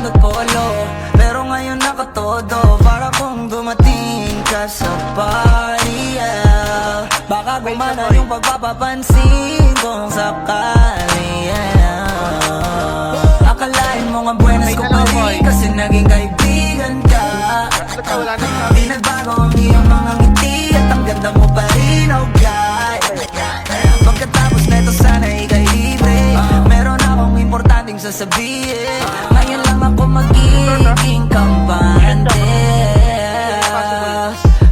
nagkolo, pero ngayon nakatodo. Para kung dumating ka sa party, yeah. Baka gumana yung pagpapapansin kung sakali, yeah. Akalain mo nga buenas ko pa rin kasi naging kaibigan ka. Di nagbago ang iyong mga ngiti at ang ganda mo pa rin, oh God. Pagkatapos neto sana ika'y libre, meron akong importanteng sasabihin. Ngayon lang ako magiging kampante.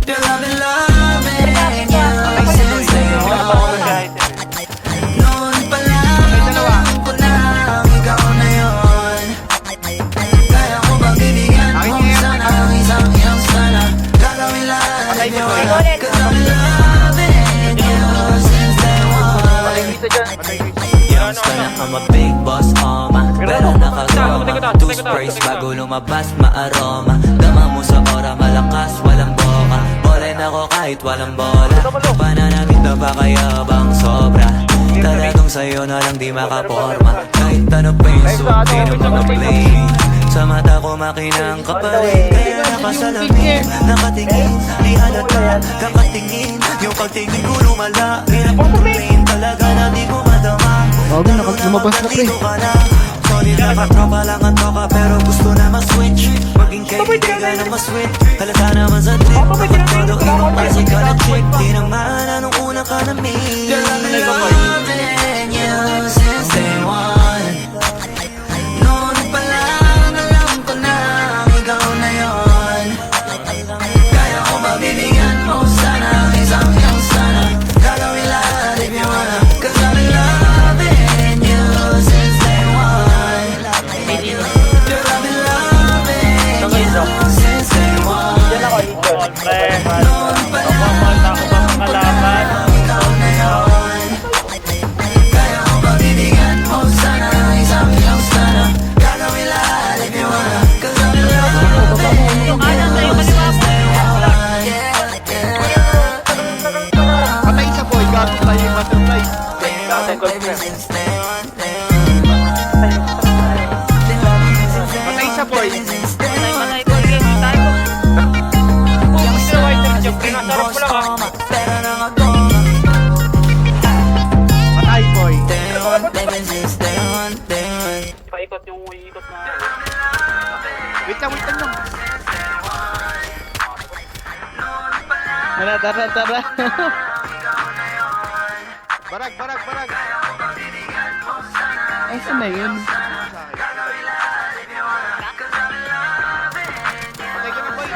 You're loving you since day one. Noon pa lang alam ko na ikaw na yun. Kaya ko magbibigyan kung sana ang isang iyong sana. Gagawin lahat yun, 'cause I'm loving you since day one. Youngster, I'm a big boss, pero nakagoma. Two sprays bago lumabas, maaroma. Dama mo sa ora, malakas, walang boka. Bolen ako kahit walang bola. Pananamit na pakayabang sobra. Talagang sa'yo na lang di makaporma. Kahit ano pa yung suot, di ng mga play. Sa mata ko makinang kapalit. Kaya nakasalamin, nakatingin. Di halata, kakatingin. Yung pagtingin ko lumala. Hirap tuloyin talaga na di ko madama. Bago lumabas na pre. Solid na katropa lang ang toka, pero gusto na ma-switch. Maging kaibigan na ma-sweet. Halata naman sa trip. Kapag todo ibang kasi ka na chick. Di naman anong una ka na meet. You're loving you since day one. Noon pa lang alam ko na ikaw na yun. Kaya ko mabibigyan mo sana ang isang iyong sana. Gagawin lahat if you wanna, 'cause I'm loving you since day one. You're loving you since day one. Noon pa lang ikaw na yun. Kaya ko mabibigyan mo sana ang isang iyong sana. Gagawin lahat if you wanna, 'cause I'm loving you since day one. Patay sa boy, gago tayo yung butterfly. Patay sa boy. Patay boy. Paikot yung uikot na. Wait lang lang. Tara. Barag. Ay, saan na yun? Patay ka na boy.